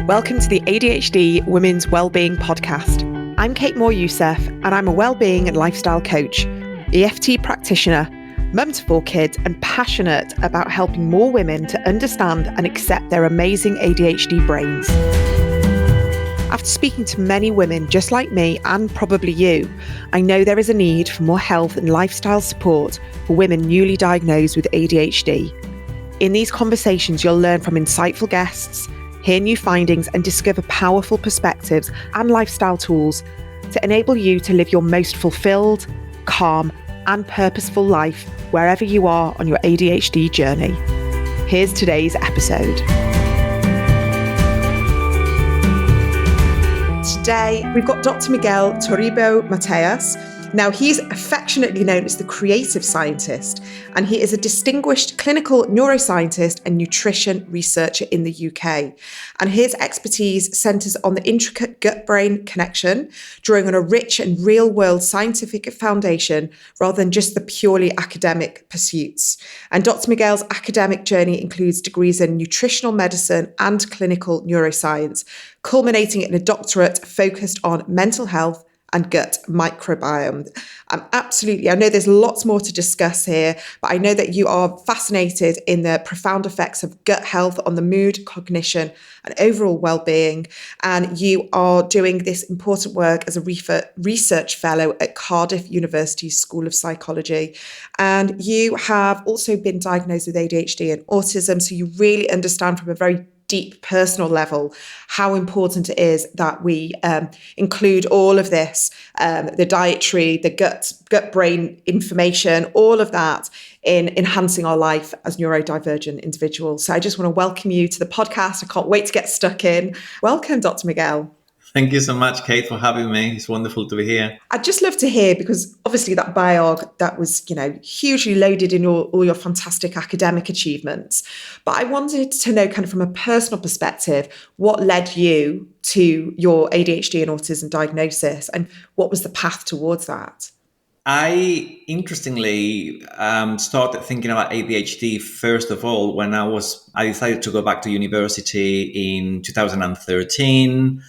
Welcome to the ADHD Women's Wellbeing Podcast. I'm Kate Moore-Youssef, and I'm a wellbeing and lifestyle coach, EFT practitioner, mum to 4 kids, and passionate about helping more women to understand and accept their amazing ADHD brains. After speaking to many women just like me, and probably you, I know there is a need for more health and lifestyle support for women newly diagnosed with ADHD. In these conversations, you'll learn from insightful guests, hear new findings, and discover powerful perspectives and lifestyle tools to enable you to live your most fulfilled, calm, and purposeful life wherever you are on your ADHD journey. Here's today's episode. Today, we've got Dr. Miguel Toribio Mateas. Now, he's affectionately known as the creative scientist, and he is a distinguished clinical neuroscientist and nutrition researcher in the UK. And his expertise centres on the intricate gut-brain connection, drawing on a rich and real-world scientific foundation rather than just the purely academic pursuits. And Dr. Miguel's academic journey includes degrees in nutritional medicine and clinical neuroscience, culminating in a doctorate focused on mental health and gut microbiome. I know there's lots more to discuss here, but I know that you are fascinated in the profound effects of gut health on the mood, cognition, and overall well-being. And you are doing this important work as a research fellow at Cardiff University School of Psychology. And you have also been diagnosed with ADHD and autism, so you really understand from a very deep personal level how important it is that we include all of this, the dietary, the gut-brain information, all of that in enhancing our life as neurodivergent individuals. So I just want to welcome you to the podcast. I can't wait to get stuck in. Welcome, Dr. Miguel. Thank you so much, Kate, for having me. It's wonderful to be here. I'd just love to hear, because obviously that biog, that was, hugely loaded in all your fantastic academic achievements. But I wanted to know kind of from a personal perspective, what led you to your ADHD and autism diagnosis, and what was the path towards that? I interestingly started thinking about ADHD first of all when I decided to go back to university in 2013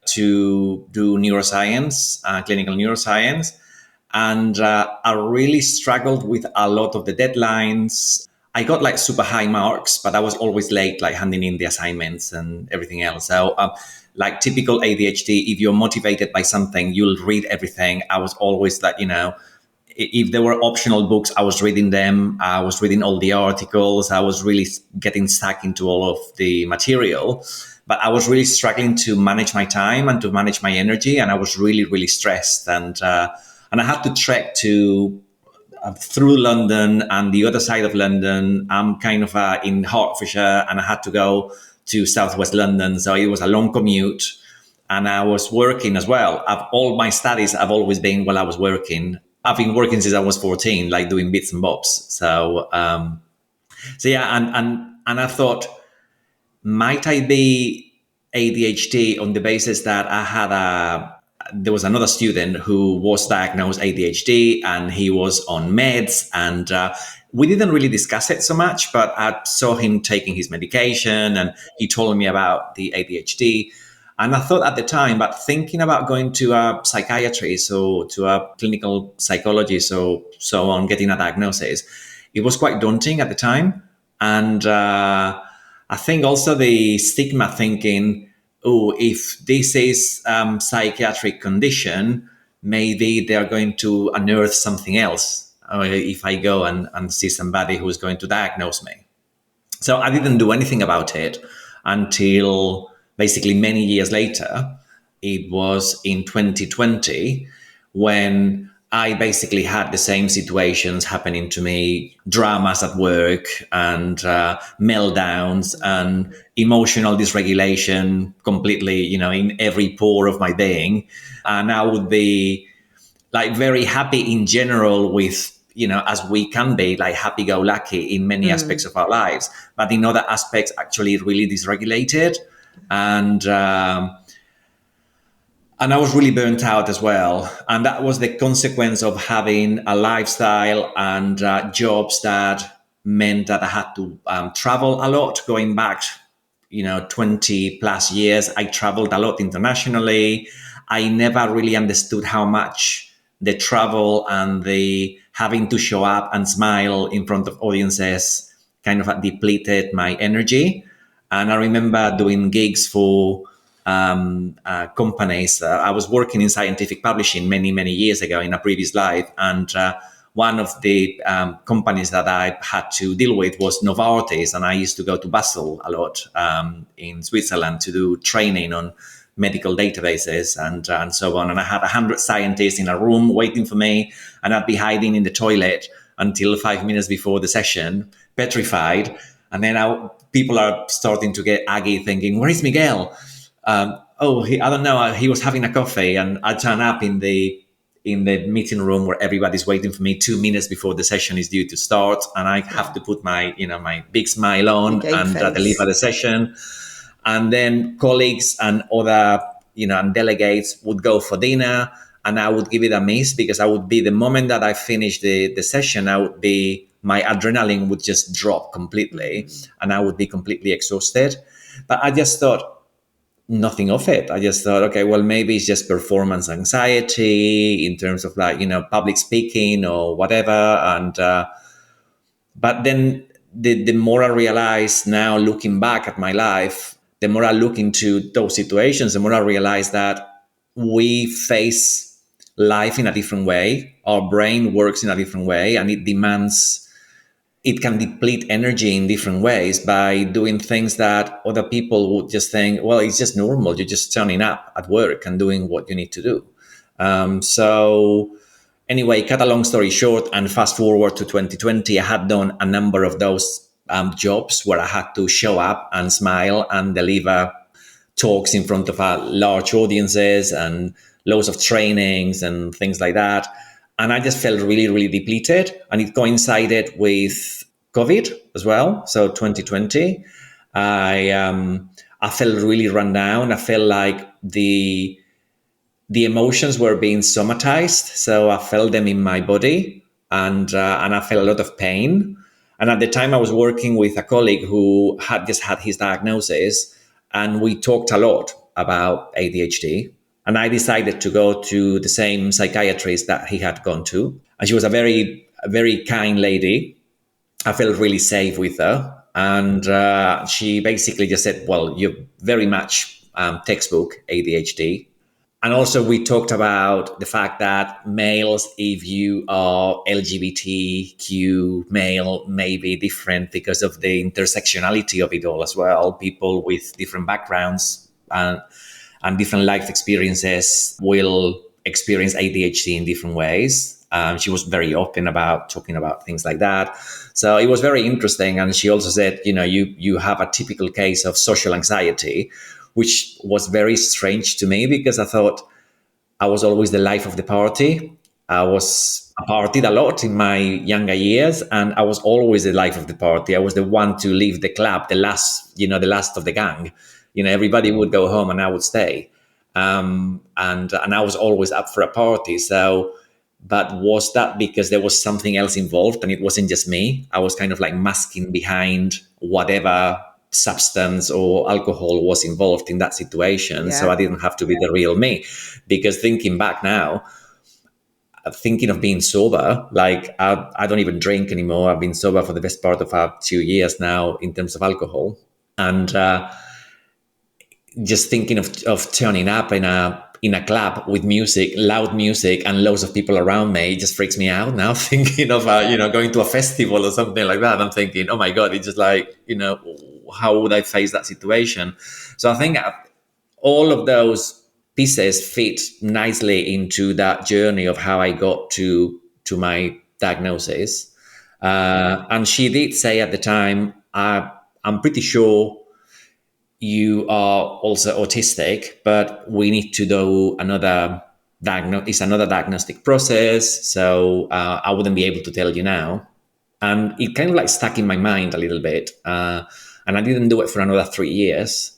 to do neuroscience, clinical neuroscience. And I really struggled with a lot of the deadlines. I got like super high marks, but I was always late, like handing in the assignments and everything else. So like typical ADHD, if you're motivated by something, you'll read everything. I was always like, if there were optional books, I was reading them. I was reading all the articles. I was really getting stuck into all of the material. But I was really struggling to manage my time and to manage my energy. And I was really, really stressed. And I had to trek through London and the other side of London. I'm kind of in Hertfordshire, and I had to go to southwest London. So it was a long commute. And I was working as well. All my studies have always been while I was working. I've been working since I was 14, like doing bits and bobs. So yeah, and I thought, might I be ADHD on the basis that there was another student who was diagnosed ADHD and he was on meds, and we didn't really discuss it so much, but I saw him taking his medication and he told me about the ADHD. And I thought at the time, but thinking about going to a psychiatrist or to a clinical psychologist or so on, getting a diagnosis, it was quite daunting at the time. And I think also the stigma thinking, if this is psychiatric condition, maybe they are going to unearth something else if I go and see somebody who's going to diagnose me. So I didn't do anything about it until basically many years later. It was in 2020 when I basically had the same situations happening to me, dramas at work and meltdowns and emotional dysregulation completely, in every pore of my being. And I would be like very happy in general with, as we can be, like happy-go-lucky in many aspects of our lives. But in other aspects, actually really dysregulated. And I was really burnt out as well. And that was the consequence of having a lifestyle and jobs that meant that I had to travel a lot, going back, 20 plus years, I traveled a lot internationally. I never really understood how much the travel and the having to show up and smile in front of audiences kind of depleted my energy. And I remember doing gigs for companies. I was working in scientific publishing many, many years ago in a previous life. And one of the companies that I had to deal with was Novartis. And I used to go to Basel a lot in Switzerland to do training on medical databases and so on. And I had 100 scientists in a room waiting for me, and I'd be hiding in the toilet until 5 minutes before the session, petrified. And then people are starting to get aggy, thinking, "Where is Miguel?" I don't know. He was having a coffee, and I turn up in the meeting room where everybody's waiting for me 2 minutes before the session is due to start, and I have to put my big smile on and deliver the session. And then colleagues and other, and delegates would go for dinner, and I would give it a miss because I would be, the moment that I finished the session, my adrenaline would just drop completely and I would be completely exhausted. But I just thought nothing of it. I just thought, okay, well, maybe it's just performance anxiety in terms of public speaking or whatever. And, but then the more I realize now, looking back at my life, the more I look into those situations, the more I realize that we face life in a different way. Our brain works in a different way, and it can deplete energy in different ways by doing things that other people would just think, well, it's just normal. You're just turning up at work and doing what you need to do. So anyway, cut a long story short, and fast forward to 2020, I had done a number of those jobs where I had to show up and smile and deliver talks in front of large audiences and loads of trainings and things like that. And I just felt really, really depleted. And it coincided with COVID as well. So 2020, I felt really run down. I felt like the emotions were being somatized. So I felt them in my body, and I felt a lot of pain. And at the time, I was working with a colleague who had just had his diagnosis, and we talked a lot about ADHD. And I decided to go to the same psychiatrist that he had gone to. And she was a very, very kind lady. I felt really safe with her. And she basically just said, well, you're very much textbook ADHD. And also we talked about the fact that males, if you are LGBTQ male, may be different because of the intersectionality of it all as well. People with different backgrounds and different life experiences will experience ADHD in different ways. She was very open about talking about things like that. So it was very interesting. And she also said, you have a typical case of social anxiety, which was very strange to me because I thought I was always the life of the party. I partied a lot in my younger years, and I was always the life of the party. I was the one to leave the club, the last of the gang. Everybody would go home and I would stay. And I was always up for a party. So, but was that because there was something else involved and it wasn't just me? I was kind of like masking behind whatever substance or alcohol was involved in that situation. So I didn't have to be the real me. Because thinking back now, thinking of being sober, like I don't even drink anymore. I've been sober for the best part of 2 years now in terms of alcohol. And just thinking of turning up in a club with music, loud music, and loads of people around me, it just freaks me out now. Thinking of going to a festival or something like that, I'm thinking, oh my god, it's just like, how would I face that situation? So I think all of those pieces fit nicely into that journey of how I got to my diagnosis. And she did say at the time, I'm pretty sure you are also autistic, but we need to do another diagnostic process. So I wouldn't be able to tell you now. And it kind of like stuck in my mind a little bit. And I didn't do it for another 3 years.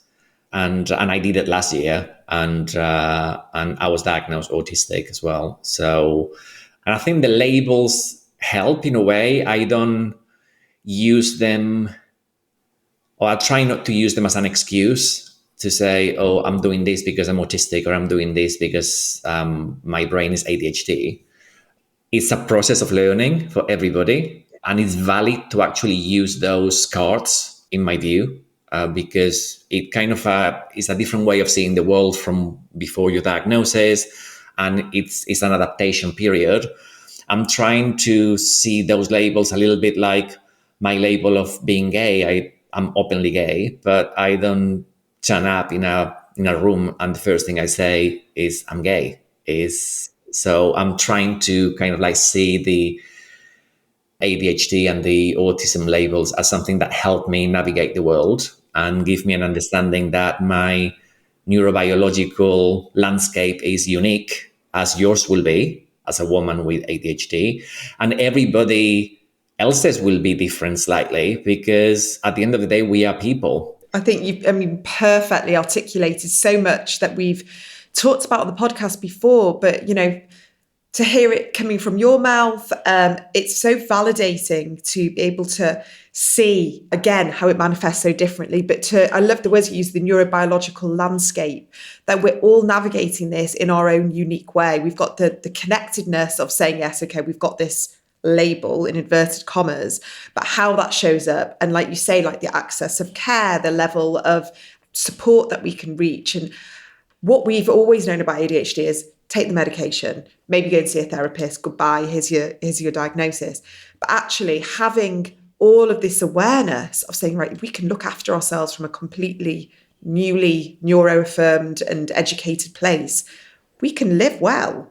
And I did it last year. And I was diagnosed autistic as well. So, and I think the labels help in a way. I don't use them or I try not to use them as an excuse to say, oh, I'm doing this because I'm autistic, or I'm doing this because my brain is ADHD. It's a process of learning for everybody, and it's valid to actually use those cards, in my view, because it kind of is a different way of seeing the world from before your diagnosis, and it's an adaptation period. I'm trying to see those labels a little bit like my label of being gay. I'm openly gay, but I don't turn up in a room and the first thing I say is I'm gay. Is so I'm trying to kind of like see the ADHD and the autism labels as something that help me navigate the world and give me an understanding that my neurobiological landscape is unique, as yours will be as a woman with ADHD, and everybody else's will be different slightly, because at the end of the day, we are people. I think you've, perfectly articulated so much that we've talked about on the podcast before, but, to hear it coming from your mouth, it's so validating to be able to see, again, how it manifests so differently. But I love the words you use, the neurobiological landscape, that we're all navigating this in our own unique way. We've got the connectedness of saying, yes, okay, we've got this label in inverted commas, but how that shows up. And like you say, like the access of care, the level of support that we can reach. And what we've always known about ADHD is take the medication, maybe go and see a therapist, goodbye, here's your diagnosis. But actually having all of this awareness of saying, right, we can look after ourselves from a completely newly neuroaffirmed and educated place, we can live well.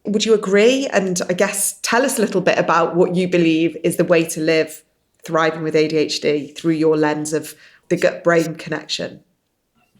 Would you agree? And I guess tell us a little bit about what you believe is the way to live thriving with ADHD through your lens of the gut-brain connection.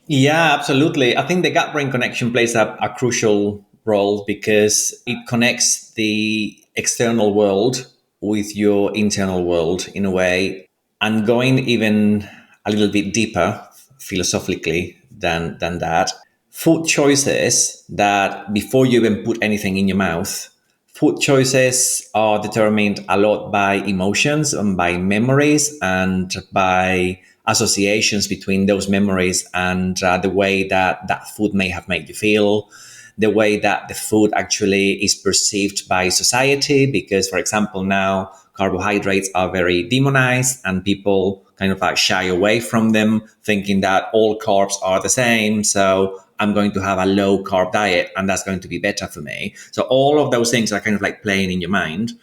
Yeah, absolutely. I think the gut-brain connection plays a crucial role because it connects the external world with your internal world in a way, and going even a little bit deeper philosophically than that. Food choices that before you even put anything in your mouth, food choices are determined a lot by emotions and by memories and by associations between those memories and the way that that food may have made you feel, the way that the food actually is perceived by society. Because, for example, now carbohydrates are very demonized and people kind of like shy away from them, thinking that all carbs are the same. So I'm going to have a low carb diet and that's going to be better for me. So all of those things are kind of like playing in your mind.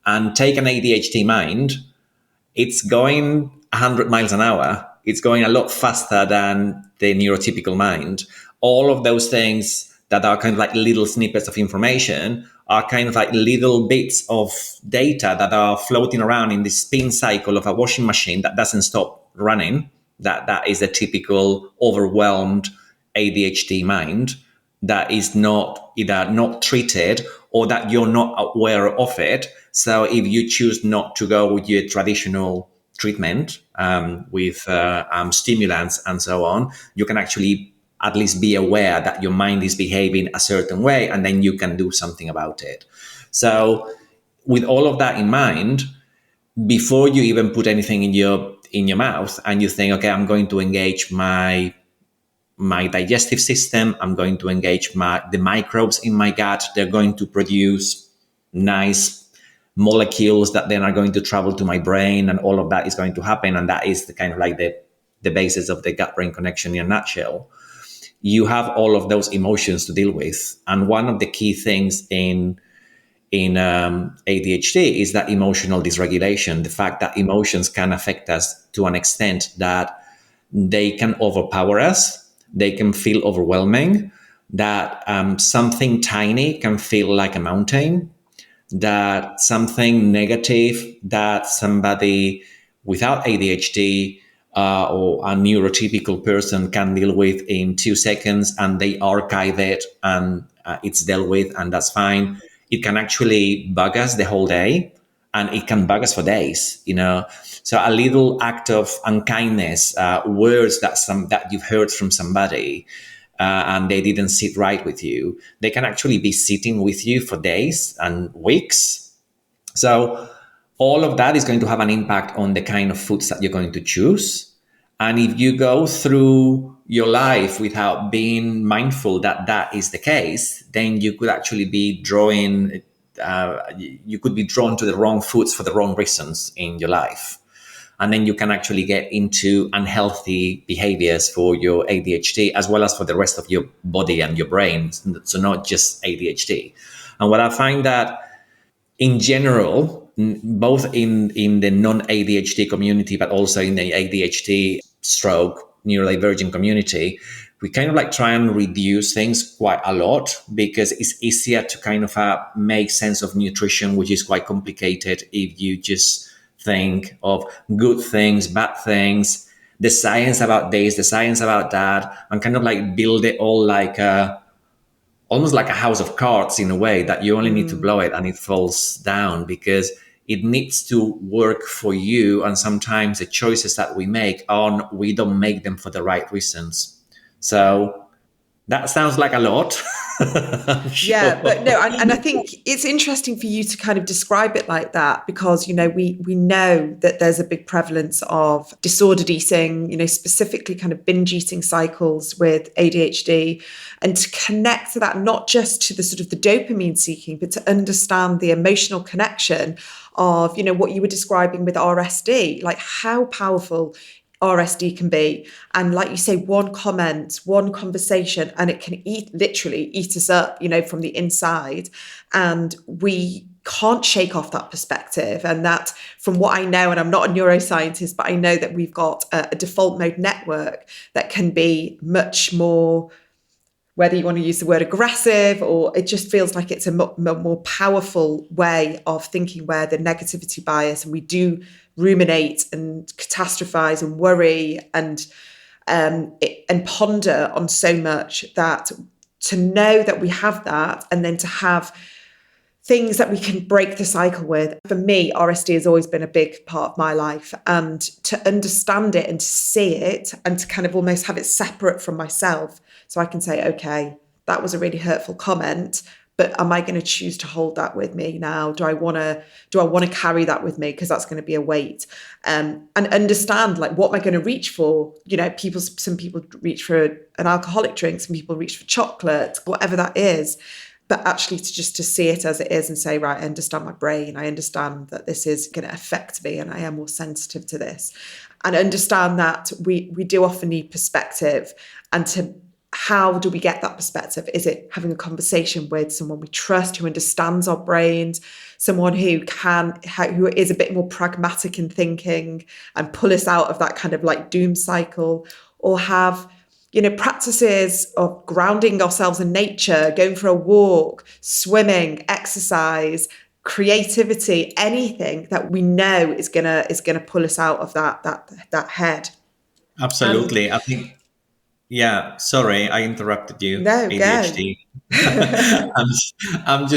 And take an ADHD mind, it's going 100 miles an hour. It's going a lot faster than the neurotypical mind. All of those things that are kind of like little snippets of information are kind of like little bits of data that are floating around in the spin cycle of a washing machine that doesn't stop running. That is a typical overwhelmed ADHD mind that is not either not treated or that you're not aware of it. So if you choose not to go with your traditional treatment with stimulants and so on, you can actually at least be aware that your mind is behaving a certain way, and then you can do something about it. So with all of that in mind, before you even put anything in your mouth and you think, okay, I'm going to engage my digestive system, I'm going to engage the microbes in my gut, they're going to produce nice molecules that then are going to travel to my brain, and all of that is going to happen. And that is the kind of like the basis of the gut-brain connection in a nutshell. You have all of those emotions to deal with. And one of the key things in ADHD is that emotional dysregulation, the fact that emotions can affect us to an extent that they can overpower us, they can feel overwhelming, that something tiny can feel like a mountain, that something negative that somebody without ADHD or a neurotypical person can deal with in 2 seconds, and they archive it and it's dealt with, and that's fine. It can actually bug us the whole day, and it can bug us for days, So a little act of unkindness, words that you've heard from somebody, and they didn't sit right with you, they can actually be sitting with you for days and weeks. So all of that is going to have an impact on the kind of foods that you're going to choose. And if you go through your life without being mindful that that is the case, then you could actually be you could be drawn to the wrong foods for the wrong reasons in your life. And then you can actually get into unhealthy behaviors for your ADHD as well as for the rest of your body and your brain. So not just ADHD. And what I find that in general, both in the non-ADHD community, but also in the ADHD stroke neurodivergent community, we kind of like try and reduce things quite a lot because it's easier to kind of make sense of nutrition, which is quite complicated if you just think of good things, bad things, the science about this, the science about that, and kind of like build it all like almost like a house of cards in a way that you only need to blow it and it falls down because it needs to work for you. And sometimes the choices that we make we don't make them for the right reasons. So that sounds like a lot. Yeah, but no, Sure. and I think it's interesting for you to kind of describe it like that because, we know that there's a big prevalence of disordered eating, specifically kind of binge eating cycles with ADHD, and to connect to that, not just to the sort of the dopamine seeking, but to understand the emotional connection of, what you were describing with RSD, like how powerful RSD can be. And like you say, one comment, one conversation, and it can literally eat us up, from the inside. And we can't shake off that perspective. And that, from what I know, and I'm not a neuroscientist, but I know that we've got a default mode network that can be much more, whether you want to use the word aggressive, or it just feels like it's a more powerful way of thinking, where the negativity bias, and we do ruminate and catastrophize and worry and ponder on so much, that to know that we have that, and then to have things that we can break the cycle with. For me, RSD has always been a big part of my life, and to understand it and to see it and to kind of almost have it separate from myself. So I can say, okay, that was a really hurtful comment, but am I going to choose to hold that with me now? Do I want to carry that with me? Because that's going to be a weight. And understand, like, what am I going to reach for? Some people reach for an alcoholic drink, some people reach for chocolate, whatever that is. But actually to see it as it is and say, right, I understand my brain. I understand that this is going to affect me and I am more sensitive to this. And understand that we do often need perspective. And how do we get that perspective? Is it having a conversation with someone we trust, who understands our brains, someone who is a bit more pragmatic in thinking and pull us out of that kind of like doom cycle, or have practices of grounding ourselves in nature, going for a walk, swimming, exercise, creativity, anything that we know is gonna pull us out of that head. Absolutely. I think, yeah, sorry, I interrupted you, No, go. ADHD. I'm,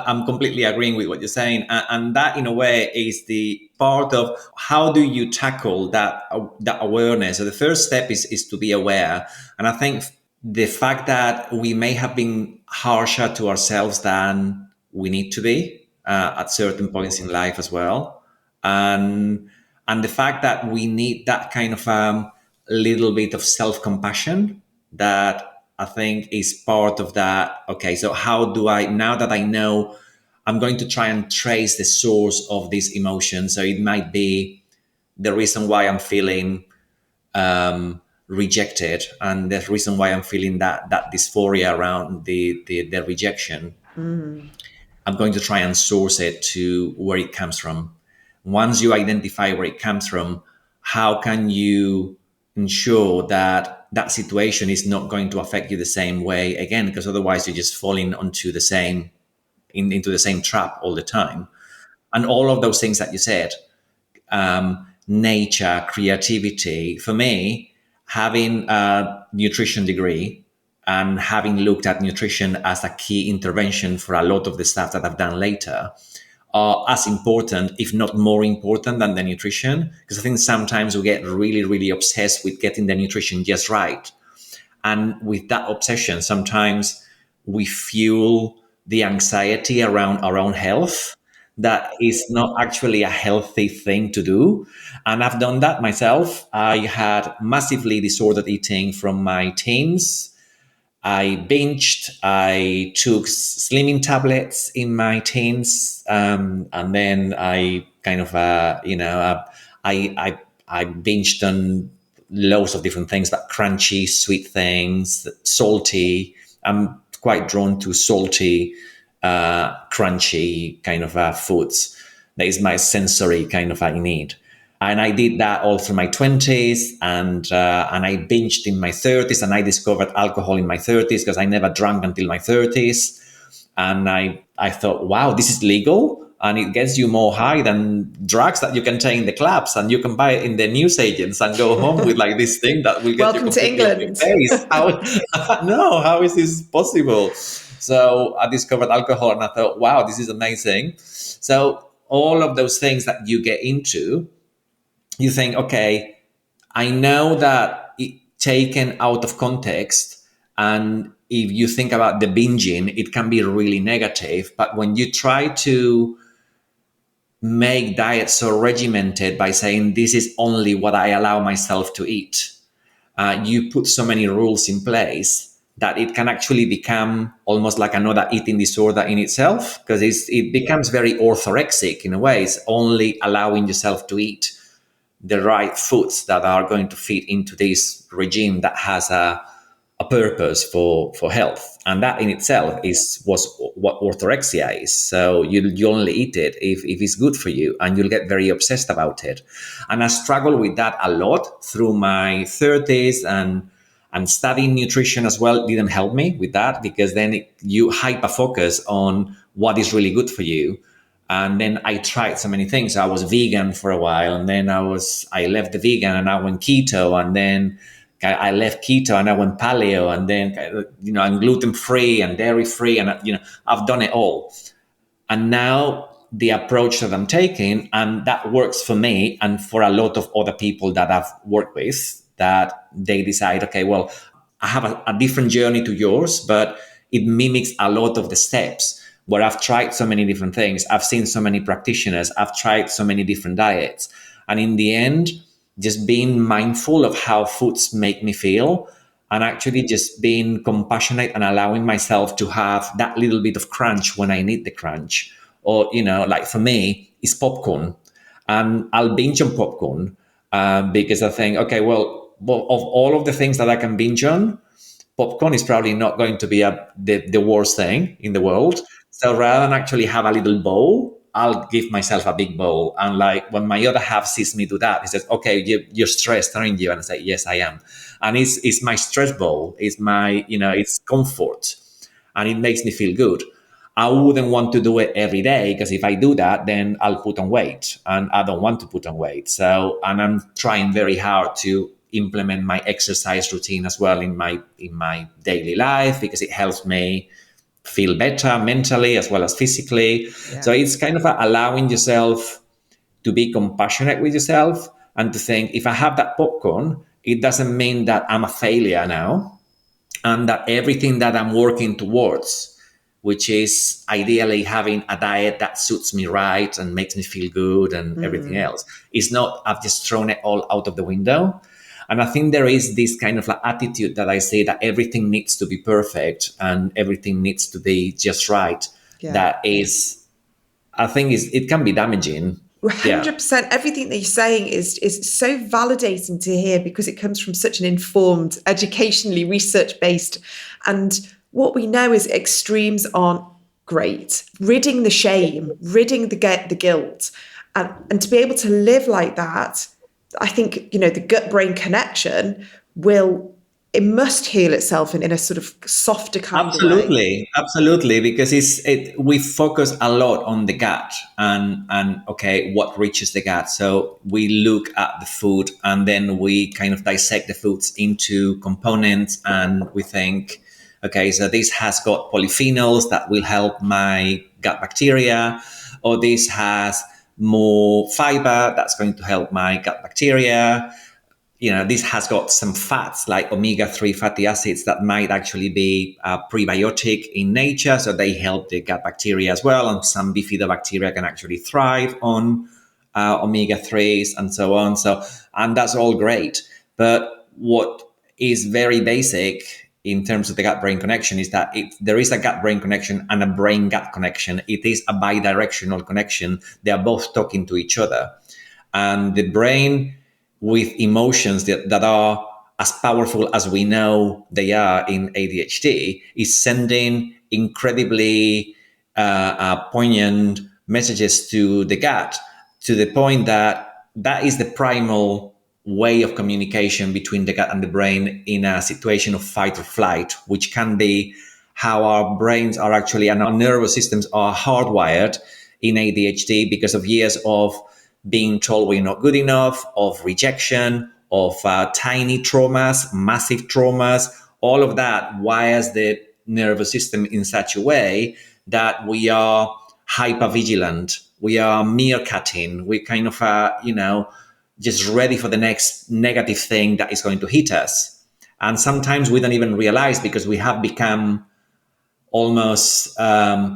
I'm completely agreeing with what you're saying. And that, in a way, is the part of how do you tackle that awareness. So the first step is to be aware. And I think the fact that we may have been harsher to ourselves than we need to be at certain points in life as well. And the fact that we need that kind of little bit of self-compassion, that I think is part of that. Okay, so how do I, now that I know, I'm going to try and trace the source of this emotion. So it might be the reason why I'm feeling rejected, and the reason why I'm feeling that dysphoria around the rejection. I'm going to try and source it to where it comes from. Once you identify where it comes from, how can you ensure that that situation is not going to affect you the same way again? Because otherwise you're just falling onto the same, into the same trap all the time. And all of those things that you said, nature, creativity, for me, having a nutrition degree and having looked at nutrition as a key intervention for a lot of the stuff that I've done later, are as important, if not more important, than the nutrition. Because I think sometimes we get really, really obsessed with getting the nutrition just right. And with that obsession, sometimes we fuel the anxiety around our own health that is not actually a healthy thing to do. And I've done that myself. I had massively disordered eating from my teens. I binged. I took slimming tablets in my teens, and then I kind of, I binged on loads of different things, but crunchy, sweet things, salty. I'm quite drawn to salty, crunchy kind of foods. That is my sensory kind of need. And I did that all through my 20s, and I binged in my 30s, and I discovered alcohol in my 30s because I never drank until my 30s. And I thought, wow, this is legal, and it gets you more high than drugs that you can take in the clubs, and you can buy it in the newsagents and go home with like this thing that will get you Welcome to completely off your England. face. No, how is this possible? So I discovered alcohol, and I thought, wow, this is amazing. So all of those things that you get into, you think, okay, I know that taken out of context, and if you think about the binging, it can be really negative. But when you try to make diets so regimented by saying this is only what I allow myself to eat, you put so many rules in place that it can actually become almost like another eating disorder in itself, because it becomes very orthorexic in a way. It's only allowing yourself to eat the right foods that are going to fit into this regime that has a purpose for health. And that in itself was what orthorexia is. So you only eat it if it's good for you, and you'll get very obsessed about it. And I struggled with that a lot through my 30s, and studying nutrition as well didn't help me with that, because then you hyper focus on what is really good for you. And then I tried so many things. I was vegan for a while, and then I left the vegan and I went keto, and then I left keto and I went paleo, and then I'm gluten free and dairy free, and I've done it all. And now the approach that I'm taking, and that works for me and for a lot of other people that I've worked with, that they decide, okay, well, I have a different journey to yours, but it mimics a lot of the steps, where I've tried so many different things. I've seen so many practitioners. I've tried so many different diets. And in the end, just being mindful of how foods make me feel, and actually just being compassionate and allowing myself to have that little bit of crunch when I need the crunch. Or, like for me, it's popcorn. And I'll binge on popcorn because I think, okay, well, of all of the things that I can binge on, popcorn is probably not going to be the worst thing in the world. So rather than actually have a little bowl, I'll give myself a big bowl. And like when my other half sees me do that, he says, okay, you're stressed, aren't you? And I say, yes, I am. And it's my stress bowl. It's my, it's comfort. And it makes me feel good. I wouldn't want to do it every day, because if I do that, then I'll put on weight, and I don't want to put on weight. So, and I'm trying very hard to implement my exercise routine as well in my daily life, because it helps me feel better mentally as well as physically. Yeah. So it's kind of allowing yourself to be compassionate with yourself, and to think, if I have that popcorn, it doesn't mean that I'm a failure now, and that everything that I'm working towards, which is ideally having a diet that suits me right and makes me feel good and everything else, is not, I've just thrown it all out of the window. And I think there is this kind of like attitude that I say, that everything needs to be perfect and everything needs to be just right. Yeah. That is, I think it can be damaging. 100%. Everything that you're saying is so validating to hear, because it comes from such an informed, educationally research-based. And what we know is extremes aren't great. Ridding the shame, ridding the guilt, and to be able to live like that, I think, the gut-brain connection it must heal itself in a sort of softer kind of way. Absolutely, because we focus a lot on the gut and okay, what reaches the gut. So we look at the food, and then we kind of dissect the foods into components, and we think, okay, so this has got polyphenols that will help my gut bacteria, or this has more fiber that's going to help my gut bacteria. this has got some fats like omega-3 fatty acids that might actually be prebiotic in nature. So they help the gut bacteria as well. And some bifidobacteria can actually thrive on omega-3s and so on. And that's all great. But what is very basic in terms of the gut-brain connection is that there is a gut-brain connection and a brain-gut connection. It is a bidirectional connection. They are both talking to each other. And the brain, with emotions that are as powerful as we know they are in ADHD, is sending incredibly poignant messages to the gut, to the point that is the primal way of communication between the gut and the brain in a situation of fight or flight, which can be how our brains are actually, and our nervous systems are hardwired in ADHD because of years of being told we're not good enough, of rejection, of tiny traumas, massive traumas. All of that wires the nervous system in such a way that we are hypervigilant, we are meerkatting, we're kind of, just ready for the next negative thing that is going to hit us. And sometimes we don't even realize, because we have become almost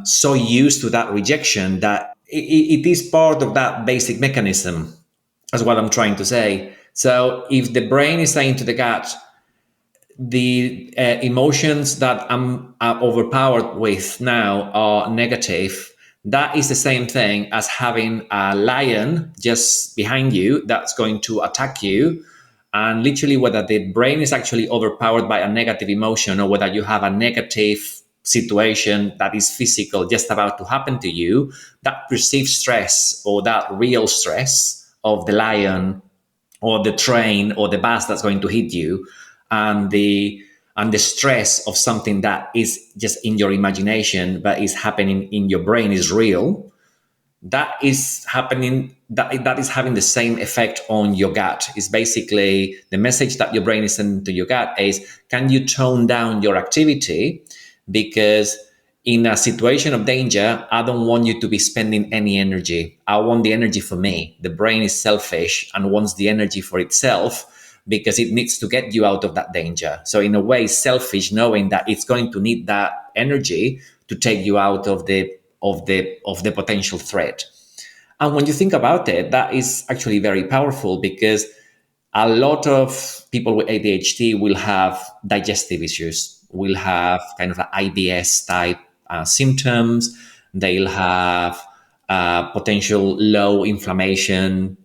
so used to that rejection that it is part of that basic mechanism, is what I'm trying to say. So if the brain is saying to the gut, the emotions that I'm overpowered with now are negative, that is the same thing as having a lion just behind you that's going to attack you. And literally, whether the brain is actually overpowered by a negative emotion or whether you have a negative situation that is physical just about to happen to you, that perceived stress or that real stress of the lion or the train or the bus that's going to hit you, and the stress of something that is just in your imagination but is happening in your brain is real. That is happening, that is having the same effect on your gut. It's basically the message that your brain is sending to your gut is, can you tone down your activity? Because in a situation of danger, I don't want you to be spending any energy. I want the energy for me. The brain is selfish and wants the energy for itself because it needs to get you out of that danger. So in a way, selfish, knowing that it's going to need that energy to take you out of the potential threat. And when you think about it, that is actually very powerful, because a lot of people with ADHD will have digestive issues, will have kind of IBS type symptoms. They'll have potential low inflammation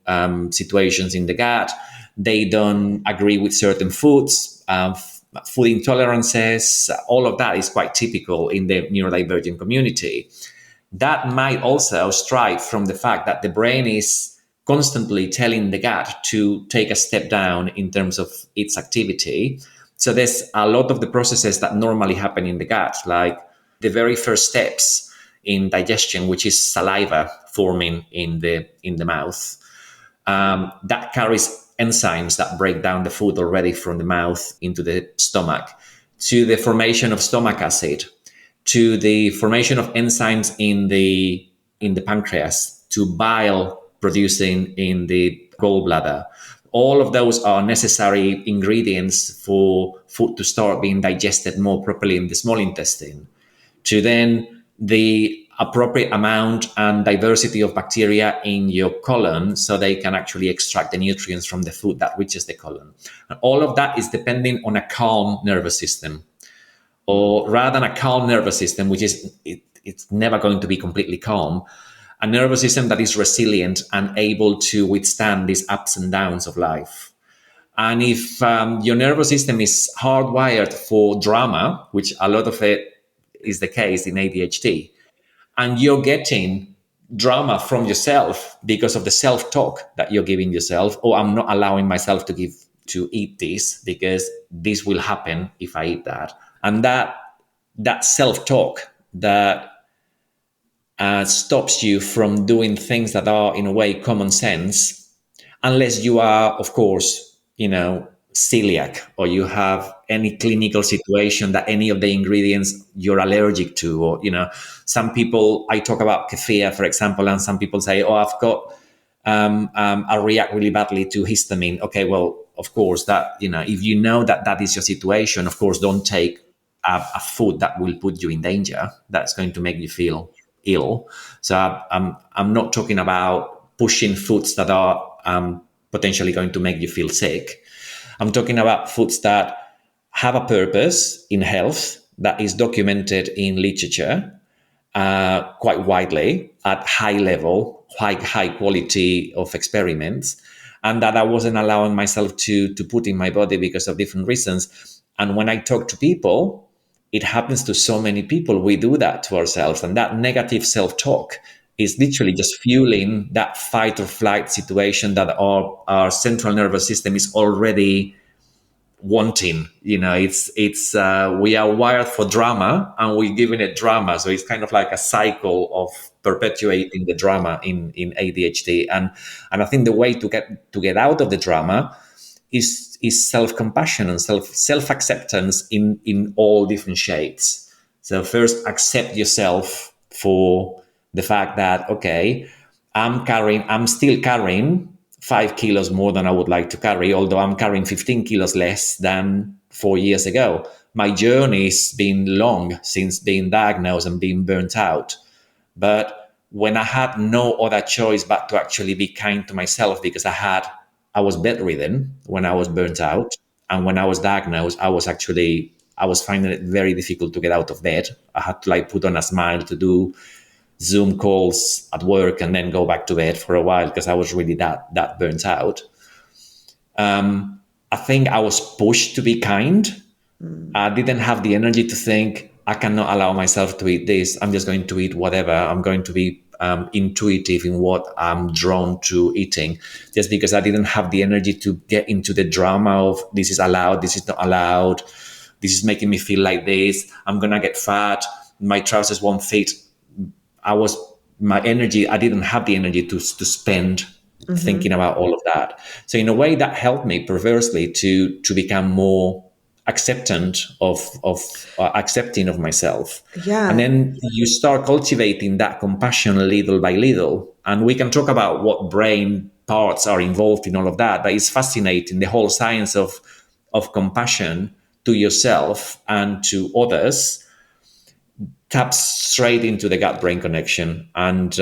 situations in the gut. They don't agree with certain foods, food intolerances. All of that is quite typical in the neurodivergent community. That might also strive from the fact that the brain is constantly telling the gut to take a step down in terms of its activity. So there's a lot of the processes that normally happen in the gut, like the very first steps in digestion, which is saliva forming in the mouth. That carries enzymes that break down the food already from the mouth into the stomach, to the formation of stomach acid, to the formation of enzymes in the pancreas, to bile producing in the gallbladder. All of those are necessary ingredients for food to start being digested more properly in the small intestine, to then the appropriate amount and diversity of bacteria in your colon so they can actually extract the nutrients from the food that reaches the colon. And all of that is depending on a calm nervous system. Or rather than a calm nervous system, which is it's never going to be completely calm, a nervous system that is resilient and able to withstand these ups and downs of life. And if your nervous system is hardwired for drama, which a lot of it is the case in ADHD, and you're getting drama from yourself because of the self-talk that you're giving yourself, or I'm not allowing myself to eat this because this will happen if I eat that. And that self-talk that stops you from doing things that are, in a way, common sense, unless you are, of course, celiac, or you have any clinical situation that any of the ingredients you're allergic to, or, some people, I talk about kefir, for example, and some people say, oh, I've got, I react really badly to histamine. Okay, well, of course, that, if you know that that is your situation, of course, don't take a food that will put you in danger, that's going to make you feel ill. So I'm not talking about pushing foods that are potentially going to make you feel sick. I'm talking about foods that have a purpose in health that is documented in literature quite widely at high level, high quality of experiments, and that I wasn't allowing myself to put in my body because of different reasons. And when I talk to people, it happens to so many people. We do that to ourselves, and that negative self-talk is literally just fueling that fight or flight situation that our central nervous system is already wanting. It's we are wired for drama, and we're giving it drama. So it's kind of like a cycle of perpetuating the drama in ADHD. And I think the way to get out of the drama is self-compassion and self-acceptance in all different shades. So first, accept yourself for the fact that, okay, I'm still carrying 5 kilos more than I would like to carry, although I'm carrying 15 kilos less than 4 years ago. My journey's been long since being diagnosed and being burnt out. But when I had no other choice but to actually be kind to myself, because I was bedridden when I was burnt out. And when I was diagnosed, I was finding it very difficult to get out of bed. I had to put on a smile to do Zoom calls at work and then go back to bed for a while because I was really that burnt out. I think I was pushed to be kind. I didn't have the energy to think, I cannot allow myself to eat this. I'm just going to eat whatever. I'm going to be intuitive in what I'm drawn to eating, just because I didn't have the energy to get into the drama of this is allowed, this is not allowed, this is making me feel like this, I'm going to get fat, my trousers won't fit. I didn't have the energy to spend thinking about all of that. So in a way that helped me perversely to become more accepting of myself. Yeah. And then you start cultivating that compassion little by little. And we can talk about what brain parts are involved in all of that, but it's fascinating, the whole science of compassion to yourself and to others taps straight into the gut-brain connection and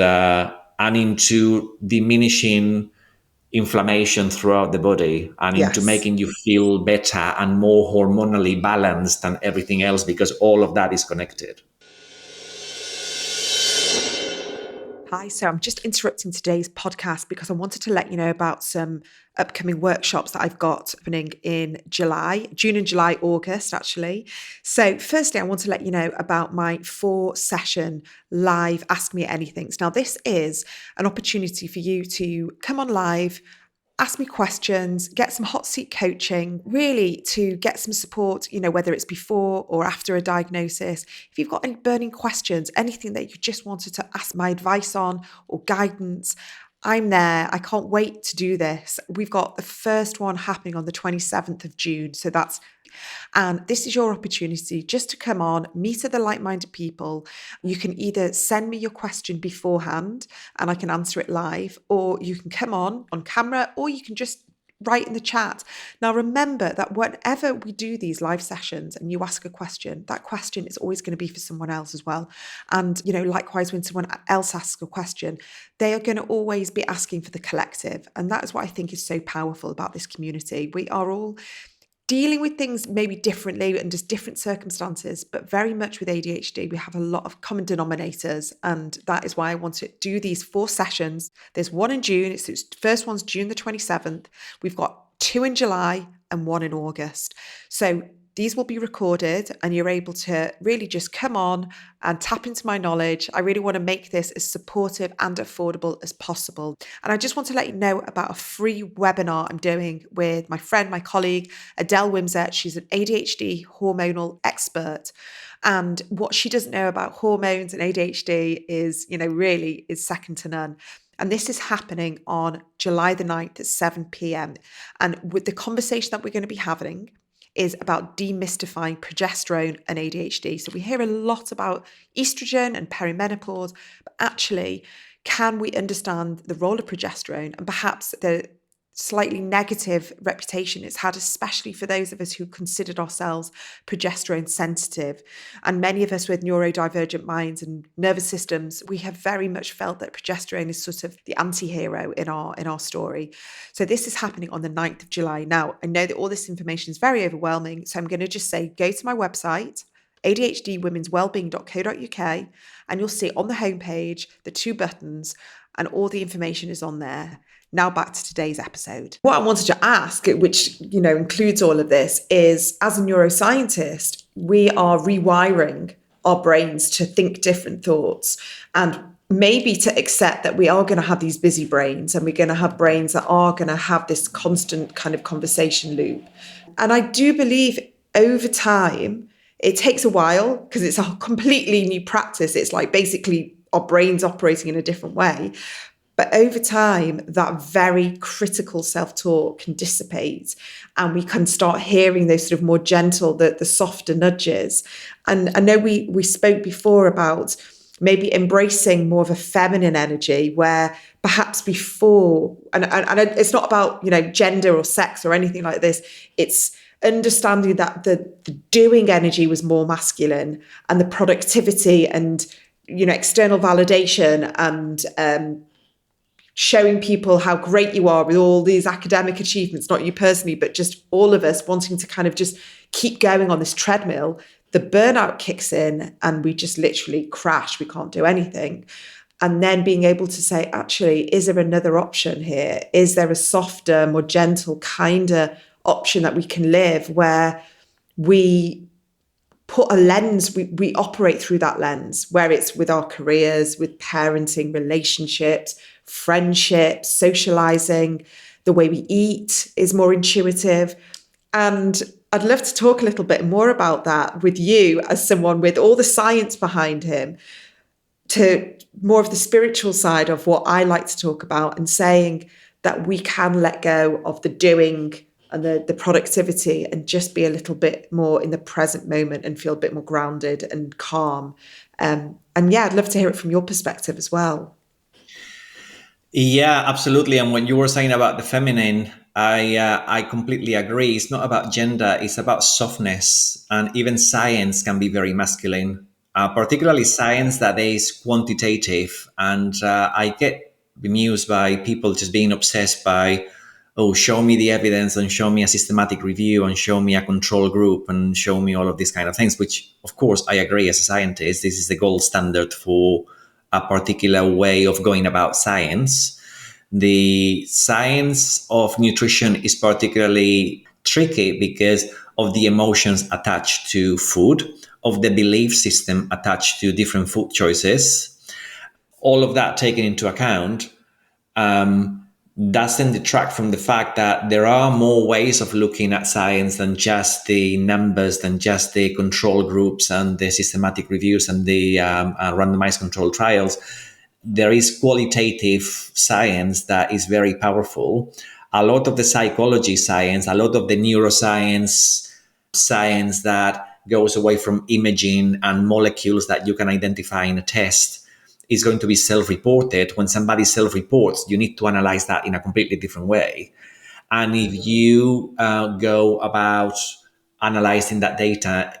into diminishing inflammation throughout the body and into making you feel better and more hormonally balanced than everything else, because all of that is connected. Hi, so I'm just interrupting today's podcast because I wanted to let you know about some upcoming workshops that I've got happening in June and July, August, actually. So firstly, I want to let you know about my 4-session live Ask Me Anything. Now, this is an opportunity for you to come on live, ask me questions, get some hot seat coaching, really to get some support, whether it's before or after a diagnosis. If you've got any burning questions, anything that you just wanted to ask my advice on or guidance, I'm there. I can't wait to do this. We've got the first one happening on the 27th of June. And this is your opportunity just to come on, meet other like-minded people. You can either send me your question beforehand and I can answer it live, or you can come on camera, or you can just write in the chat. Now, remember that whenever we do these live sessions and you ask a question, that question is always going to be for someone else as well. And, likewise, when someone else asks a question, they are going to always be asking for the collective. And that is what I think is so powerful about this community. We are all dealing with things maybe differently and just different circumstances, but very much with ADHD, we have a lot of common denominators. And that is why I want to do these 4 sessions. There's one in June. It's first one's June the 27th. We've got 2 in July and 1 in August. So these will be recorded and you're able to really just come on and tap into my knowledge. I really want to make this as supportive and affordable as possible. And I just want to let you know about a free webinar I'm doing with my friend, my colleague, Adele Wimsett. She's an ADHD hormonal expert. And what she doesn't know about hormones and ADHD is, really is second to none. And this is happening on July the 9th at 7 p.m. And with the conversation that we're going to be having is about demystifying progesterone and ADHD. So we hear a lot about estrogen and perimenopause, but actually, can we understand the role of progesterone and perhaps slightly negative reputation it's had, especially for those of us who considered ourselves progesterone sensitive. And many of us with neurodivergent minds and nervous systems, we have very much felt that progesterone is sort of the anti-hero in our story. So this is happening on the 9th of July. Now, I know that all this information is very overwhelming, so I'm going to just say, go to my website, ADHDwomenswellbeing.co.uk, and you'll see on the homepage the 2 buttons, and all the information is on there. Now back to today's episode. What I wanted to ask, which includes all of this, is as a neuroscientist, we are rewiring our brains to think different thoughts and maybe to accept that we are going to have these busy brains and we're going to have brains that are going to have this constant kind of conversation loop. And I do believe over time, it takes a while because it's a completely new practice. It's like basically our brains operating in a different way. But over time, that very critical self-talk can dissipate and we can start hearing those sort of more gentle, the softer nudges. And I know we spoke before about maybe embracing more of a feminine energy where perhaps before, and it's not about, gender or sex or anything like this, it's understanding that the doing energy was more masculine and the productivity and, external validation and, showing people how great you are with all these academic achievements, not you personally, but just all of us wanting to kind of just keep going on this treadmill, the burnout kicks in and we just literally crash. We can't do anything. And then being able to say, actually, is there another option here? Is there a softer, more gentle, kinder option that we can live where we put a lens, we operate through that lens, where it's with our careers, with parenting, relationships, friendships, socializing, the way we eat is more intuitive. And I'd love to talk a little bit more about that with you as someone with all the science behind him, to more of the spiritual side of what I like to talk about, and saying that we can let go of the doing and the productivity and just be a little bit more in the present moment and feel a bit more grounded and calm. And yeah, I'd love to hear it from your perspective as well. Yeah, absolutely. And when you were saying about the feminine, I completely agree. It's not about gender, it's about softness. And even science can be very masculine, particularly science that is quantitative. And I get bemused by people just being obsessed by, oh, show me the evidence and show me a systematic review and show me a control group and show me all of these kind of things, which, of course, I agree as a scientist, this is the gold standard for a particular way of going about science. The science of nutrition is particularly tricky because of the emotions attached to food, of the belief system attached to different food choices. All of that taken into account, doesn't detract from the fact that there are more ways of looking at science than just the numbers, than just the control groups and the systematic reviews and the randomized control trials. There is qualitative science that is very powerful. A lot of the psychology science, a lot of the neuroscience science that goes away from imaging and molecules that you can identify in a test is going to be self-reported. When somebody self-reports, you need to analyze that in a completely different way. And if you go about analyzing that data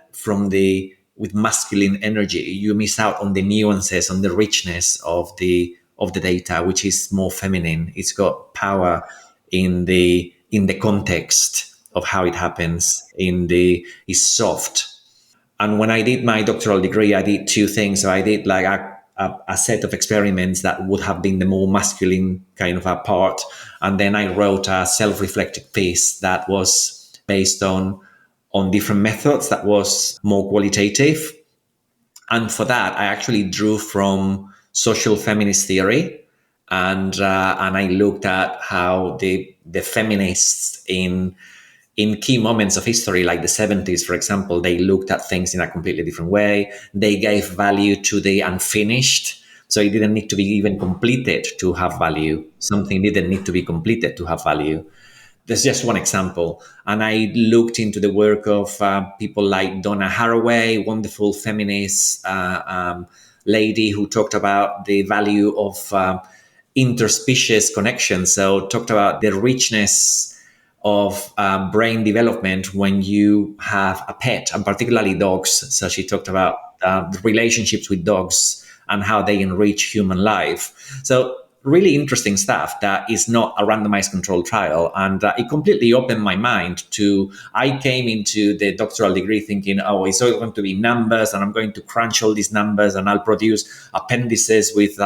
with masculine energy, you miss out on the nuances, on the richness of the data, which is more feminine. It's got power in the context of how it happens. It's soft. And when I did my doctoral degree, I did 2 things. So I did like a set of experiments that would have been the more masculine kind of a part. And then I wrote a self-reflective piece that was based on different methods that was more qualitative. And for that, I actually drew from social feminist theory. And I looked at how the feminists in key moments of history, like the 70s, for example, they looked at things in a completely different way. They gave value to the unfinished. So it didn't need to be even completed to have value. Something didn't need to be completed to have value. There's just one example. And I looked into the work of people like Donna Haraway, wonderful feminist lady who talked about the value of interspecies connection. So talked about the richness of brain development when you have a pet, and particularly dogs. So she talked about the relationships with dogs and how they enrich human life. So really interesting stuff that is not a randomized controlled trial. And it completely opened my mind to, I came into the doctoral degree thinking, oh, it's all going to be numbers and I'm going to crunch all these numbers and I'll produce appendices with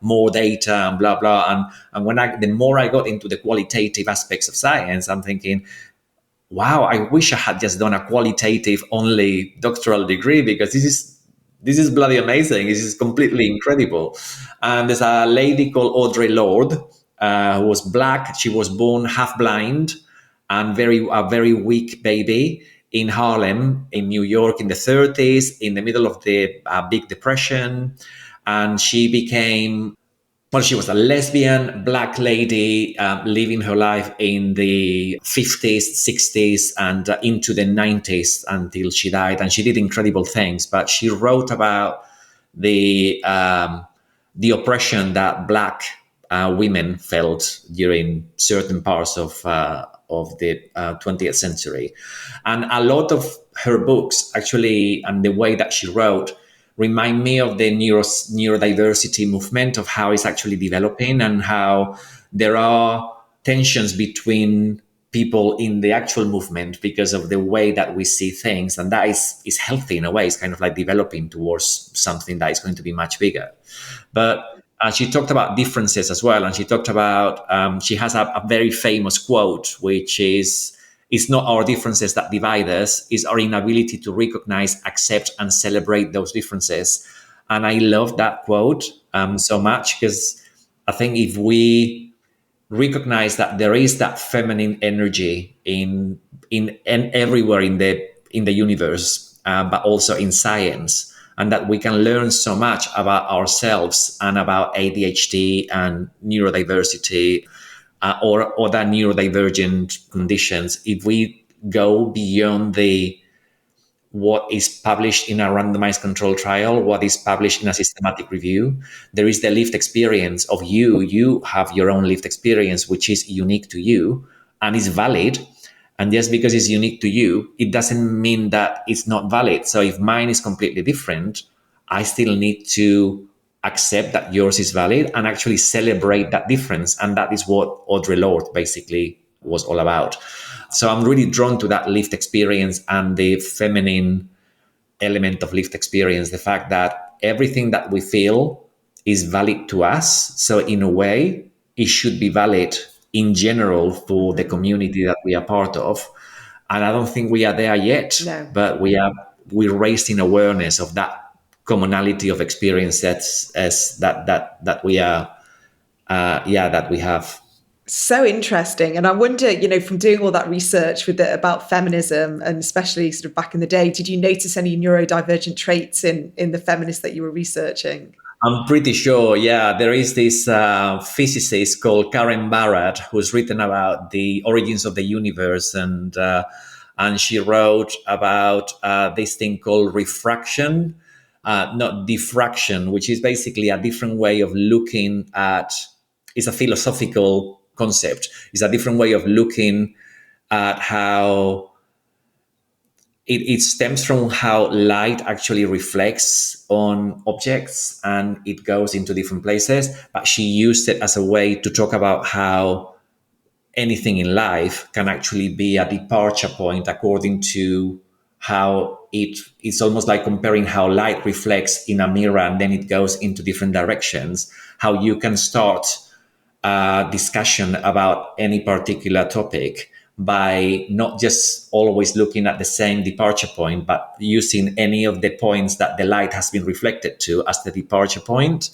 more data and blah, blah. And when the more I got into the qualitative aspects of science, I'm thinking, wow, I wish I had just done a qualitative only doctoral degree, because this is bloody amazing. This is completely incredible. And there's a lady called Audre Lorde, who was Black. She was born half blind and a very weak baby in Harlem, in New York, in the 30s, in the middle of the Big Depression. And she became, well, she was a lesbian Black lady living her life in the 50s, 60s, and into the 90s until she died. And she did incredible things. But she wrote about the oppression that Black women felt during certain parts of the 20th century. And a lot of her books, actually, and the way that she wrote, remind me of the neurodiversity movement, of how it's actually developing and how there are tensions between people in the actual movement because of the way that we see things. And that is healthy in a way. It's kind of like developing towards something that is going to be much bigger. But she talked about differences as well. And she talked about, she has a very famous quote, which is, it's not our differences that divide us, it's our inability to recognize, accept, and celebrate those differences. And I love that quote so much, because I think if we recognize that there is that feminine energy in everywhere in the universe, but also in science, and that we can learn so much about ourselves and about ADHD and neurodiversity, or other neurodivergent conditions, if we go beyond what is published in a randomized controlled trial, what is published in a systematic review, there is the lived experience of you. You have your own lived experience, which is unique to you and is valid. And just because it's unique to you, it doesn't mean that it's not valid. So if mine is completely different, I still need to accept that yours is valid and actually celebrate that difference. And that is what Audre Lorde basically was all about. So I'm really drawn to that lived experience and the feminine element of lived experience, the fact that everything that we feel is valid to us. So in a way, it should be valid in general for the community that we are part of. And I don't think we are there yet, but we're raising awareness of that commonality of experience that we are, that we have. So interesting. And I wonder, from doing all that research about feminism, and especially sort of back in the day, did you notice any neurodivergent traits in the feminists that you were researching? I'm pretty sure, yeah. There is this physicist called Karen Barad who's written about the origins of the universe, and she wrote about this thing called refraction, not diffraction, which is basically a different way of looking at. It's a philosophical concept. It's a different way of looking at how it stems from how light actually reflects on objects and it goes into different places. But she used it as a way to talk about how anything in life can actually be a departure point according to how it's almost like comparing how light reflects in a mirror and then it goes into different directions, how you can start a discussion about any particular topic by not just always looking at the same departure point, but using any of the points that the light has been reflected to as the departure point.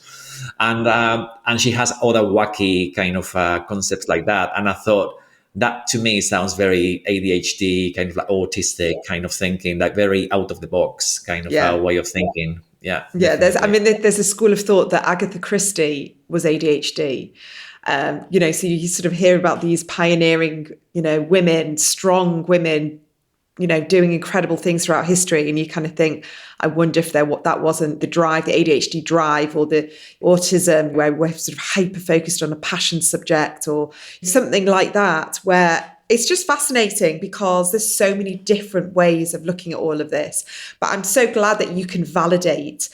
And she has other wacky kind of concepts like that. And I thought that to me sounds very ADHD, kind of like autistic kind of thinking, like very out of the box kind of way of thinking. Yeah. There's a school of thought that Agatha Christie was ADHD. So you sort of hear about these pioneering, women, strong women, doing incredible things throughout history. And you kind of think, I wonder if that wasn't the drive, the ADHD drive, or the autism, where we're sort of hyper-focused on a passion subject or something like that, where it's just fascinating because there's so many different ways of looking at all of this. But I'm so glad that you can validate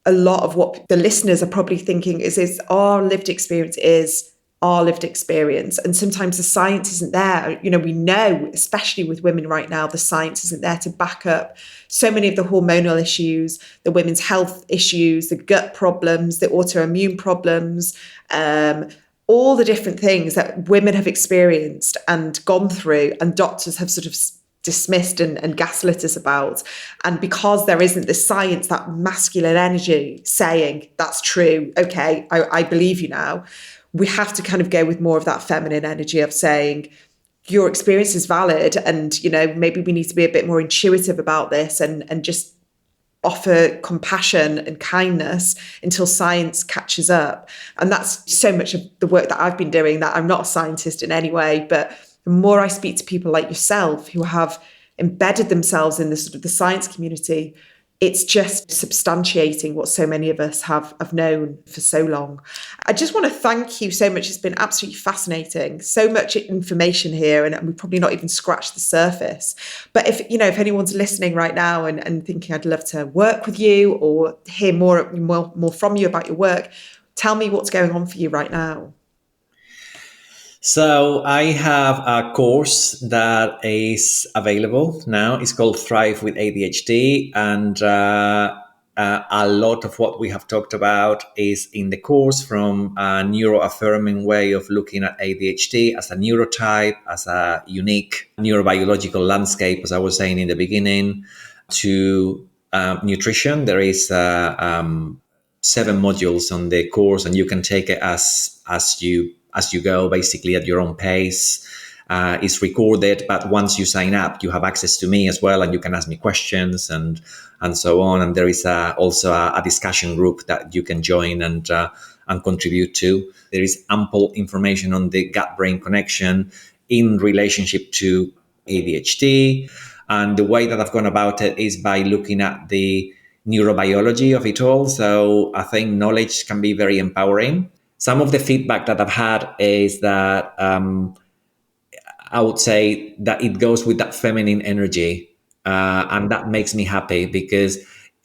a lot of what the listeners are probably thinking is our lived experience is our lived experience. And sometimes the science isn't there. We know, especially with women right now, the science isn't there to back up so many of the hormonal issues, the women's health issues, the gut problems, the autoimmune problems, all the different things that women have experienced and gone through, and doctors have sort of dismissed and gaslit us about. And because there isn't the science, that masculine energy saying, that's true, okay, I believe you now, we have to kind of go with more of that feminine energy of saying, your experience is valid, and maybe we need to be a bit more intuitive about this and just offer compassion and kindness until science catches up. And that's so much of the work that I've been doing, that I'm not a scientist in any way, but the more I speak to people like yourself who have embedded themselves in the sort of the science community, it's just substantiating what so many of us have known for so long. I just want to thank you so much. It's been absolutely fascinating. So much information here, and we've probably not even scratched the surface. But if anyone's listening right now and thinking, I'd love to work with you or hear more from you about your work, tell me what's going on for you right now. So I have a course that is available now. It's called Thrive with ADHD. And a lot of what we have talked about is in the course, from a neuroaffirming way of looking at ADHD as a neurotype, as a unique neurobiological landscape, as I was saying in the beginning, to nutrition. There is 7 modules on the course, and you can take it as you go, basically at your own pace. It's recorded, but once you sign up, you have access to me as well, and you can ask me questions and so on. And there is also a discussion group that you can join and contribute to. There is ample information on the gut-brain connection in relationship to ADHD. And the way that I've gone about it is by looking at the neurobiology of it all. So I think knowledge can be very empowering. Some of the feedback that I've had is that I would say that it goes with that feminine energy. And that makes me happy because,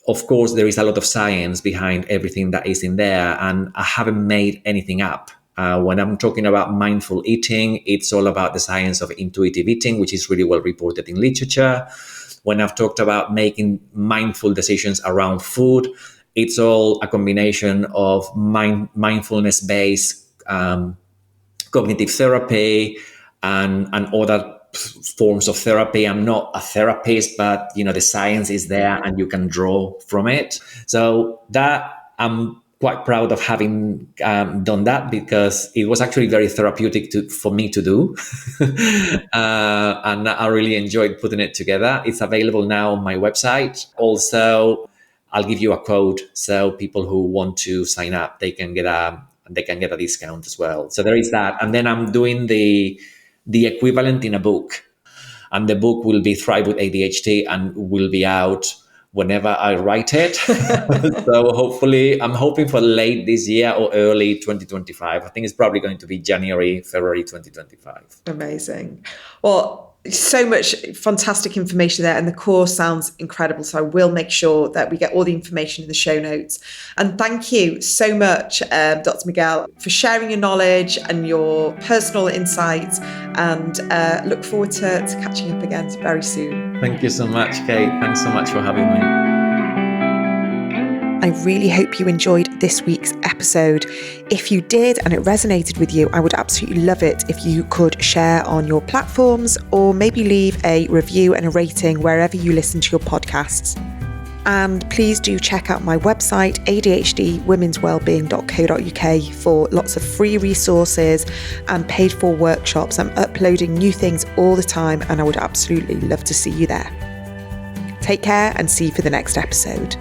of course, there is a lot of science behind everything that is in there. And I haven't made anything up. When I'm talking about mindful eating, it's all about the science of intuitive eating, which is really well reported in literature. When I've talked about making mindful decisions around food, it's all a combination of mindfulness-based cognitive therapy and other forms of therapy. I'm not a therapist, but the science is there and you can draw from it. So that I'm quite proud of having done that, because it was actually very therapeutic for me to do. And I really enjoyed putting it together. It's available now on my website. Also, I'll give you a code, so people who want to sign up, they can get a discount as well. So there is that. And then I'm doing the equivalent in a book. And the book will be Thrive with ADHD and will be out whenever I write it. So hopefully, I'm hoping for late this year or early 2025. I think it's probably going to be January, February 2025. Amazing. Well, so much fantastic information there, and the course sounds incredible. So I will make sure that we get all the information in the show notes. And thank you so much, Dr. Miguel, for sharing your knowledge and your personal insights, and look forward to catching up again very soon. Thank you so much, Kate. Thanks so much for having me. I really hope you enjoyed this week's episode. If you did and it resonated with you, I would absolutely love it if you could share on your platforms, or maybe leave a review and a rating wherever you listen to your podcasts. And please do check out my website, adhdwomenswellbeing.co.uk, for lots of free resources and paid for workshops. I'm uploading new things all the time, and I would absolutely love to see you there. Take care, and see you for the next episode.